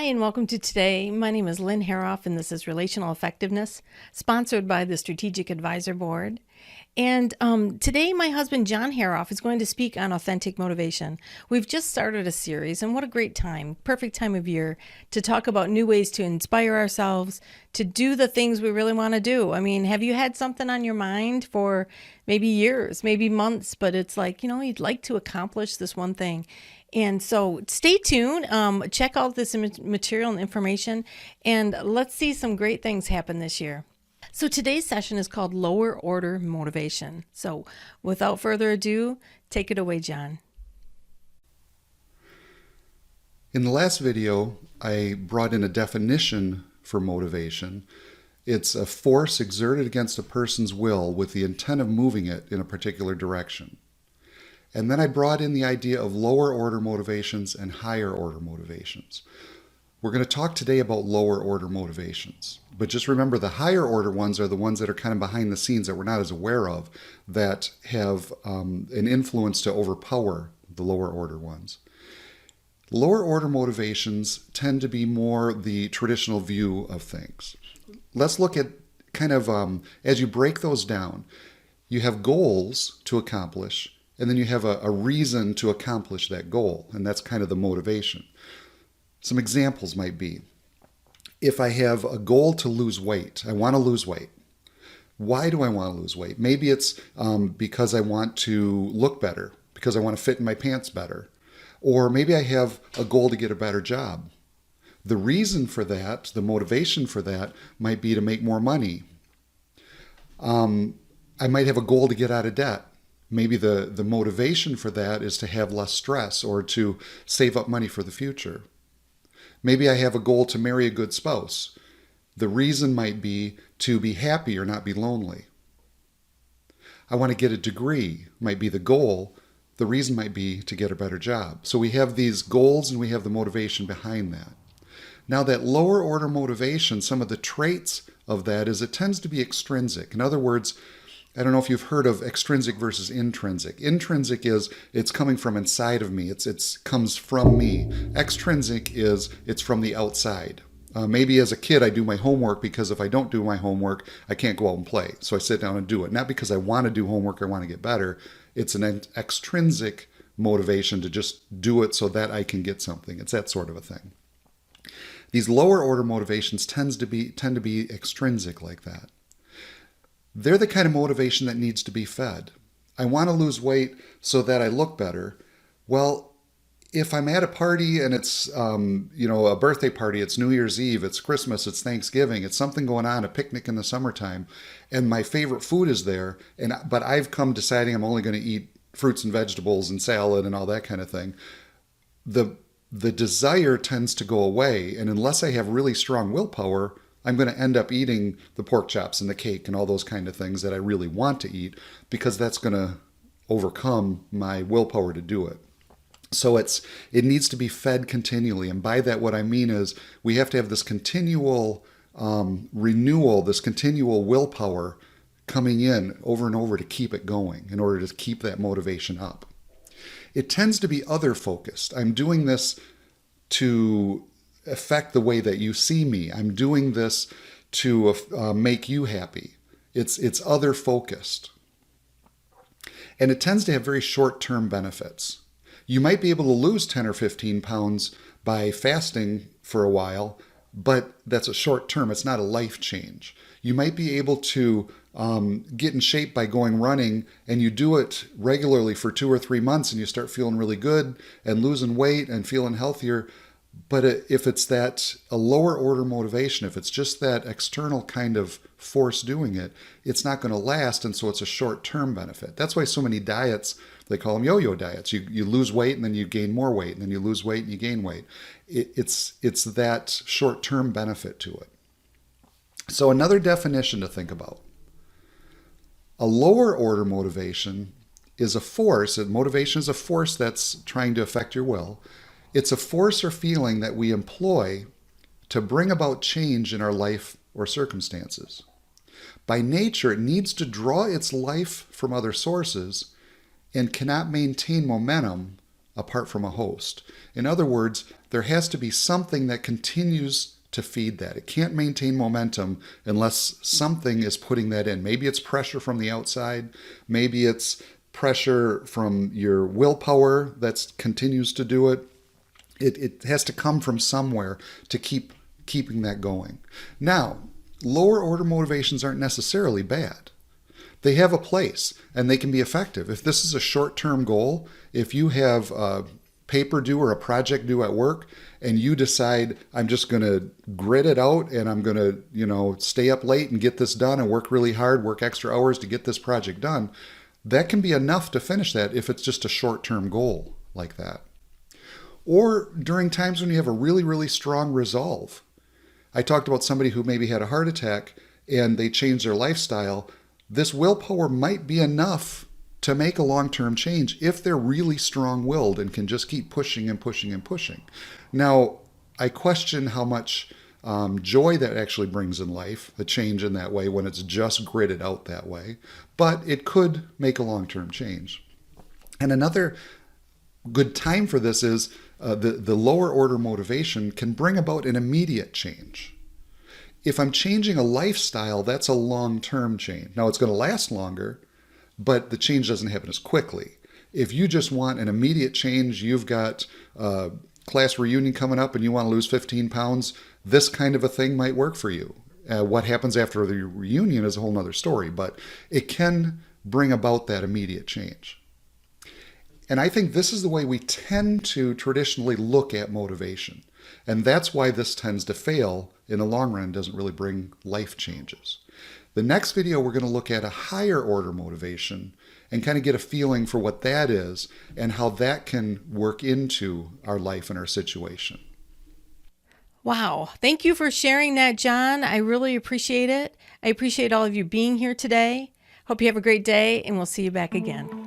Hi, and welcome to today. My name is Lynn Hoerauf, and this is Relational Effectiveness, sponsored by the Strategic Advisor Board. And today, my husband, John Hoerauf, is going to speak on authentic motivation. We've just started a series, and what a great time, perfect time of year to talk about new ways to inspire ourselves to do the things we really want to do. I mean, have you had something on your mind for maybe years, maybe months, but it's like, you'd like to accomplish this one thing. And so stay tuned, check out this material and information, and let's see some great things happen this year. So today's session is called Lower Order Motivation. So without further ado, take it away, John. In the last video, I brought in a definition for motivation. It's a force exerted against a person's will with the intent of moving it in a particular direction. And then I brought in the idea of lower order motivations and higher order motivations. We're going to talk today about lower order motivations. But just remember, the higher order ones are the ones that are kind of behind the scenes that we're not as aware of, that have an influence to overpower the lower order ones. Lower order motivations tend to be more the traditional view of things. Let's look at kind of, as you break those down, you have goals to accomplish, and then you have a reason to accomplish that goal, and that's kind of the motivation. Some examples might be, if I have a goal to lose weight, I want to lose weight. Why do I want to lose weight? Maybe it's because I want to look better, because I want to fit in my pants better. Or maybe I have a goal to get a better job. The reason for that, the motivation for that, might be to make more money. I might have a goal to get out of debt. Maybe the motivation for that is to have less stress or to save up money for the future. Maybe I have a goal to marry a good spouse. The reason might be to be happy or not be lonely. I want to get a degree, might be the goal. The reason might be to get a better job. So we have these goals and we have the motivation behind that. Now that lower order motivation, some of the traits of that is it tends to be extrinsic. In other words, I don't know if you've heard of extrinsic versus intrinsic. Intrinsic is it's coming from inside of me. It's comes from me. Extrinsic is it's from the outside. Maybe as a kid I do my homework because if I don't do my homework, I can't go out and play. So I sit down and do it. Not because I want to do homework or want to get better. It's an extrinsic motivation to just do it so that I can get something. It's that sort of a thing. These lower order motivations tend to be extrinsic like that. They're the kind of motivation that needs to be fed. I want to lose weight so that I look better. Well, if I'm at a party and it's a birthday party, it's New Year's Eve, it's Christmas, it's Thanksgiving, it's something going on, a picnic in the summertime, and my favorite food is there, but I've come deciding I'm only going to eat fruits and vegetables and salad and all that kind of thing, the desire tends to go away, and unless I have really strong willpower, I'm going to end up eating the pork chops and the cake and all those kind of things that I really want to eat because that's going to overcome my willpower to do it. So it needs to be fed continually. And by that, what I mean is we have to have this continual renewal, this continual willpower coming in over and over to keep it going in order to keep that motivation up. It tends to be other focused. I'm doing this to affect the way that you see me. I'm doing this to make you happy. It's other focused. And it tends to have very short-term benefits. You might be able to lose 10 or 15 pounds by fasting for a while, but that's a short term. It's not a life change. You might be able to get in shape by going running, and you do it regularly for 2 or 3 months and you start feeling really good and losing weight and feeling healthier. But if it's a lower order motivation, if it's just that external kind of force doing it, it's not going to last, and so it's a short-term benefit. That's why so many diets, they call them yo-yo diets. You lose weight and then you gain more weight, and then you lose weight and you gain weight. It's that short-term benefit to it. So another definition to think about. A lower order motivation is a force, and motivation is a force that's trying to affect your will. It's a force or feeling that we employ to bring about change in our life or circumstances. By nature, it needs to draw its life from other sources and cannot maintain momentum apart from a host. In other words, There has to be something that continues to feed that. It can't maintain momentum unless something is putting that in. Maybe it's pressure from the outside. Maybe it's pressure from your willpower that continues to do it. It has to come from somewhere to keeping that going. Now, lower order motivations aren't necessarily bad. They have a place and they can be effective. If this is a short-term goal, if you have a paper due or a project due at work and you decide I'm just going to grit it out and I'm going to, stay up late and get this done and work really hard, work extra hours to get this project done, that can be enough to finish that if it's just a short-term goal like that. Or during times when you have a really, really strong resolve. I talked about somebody who maybe had a heart attack and they changed their lifestyle. This willpower might be enough to make a long-term change if they're really strong-willed and can just keep pushing and pushing and pushing. Now, I question how much joy that actually brings in life, a change in that way when it's just gritted out that way, but it could make a long-term change. And another good time for this is the lower order motivation can bring about an immediate change. If I'm changing a lifestyle, that's a long-term change. Now, it's going to last longer, but the change doesn't happen as quickly. If you just want an immediate change, you've got a class reunion coming up and you want to lose 15 pounds, this kind of a thing might work for you. What happens after the reunion is a whole other story, but it can bring about that immediate change. And I think this is the way we tend to traditionally look at motivation. And that's why this tends to fail in the long run, doesn't really bring life changes. The next video, we're going to look at a higher order motivation and kind of get a feeling for what that is and how that can work into our life and our situation. Wow. Thank you for sharing that, John. I really appreciate it. I appreciate all of you being here today. Hope you have a great day, and we'll see you back again.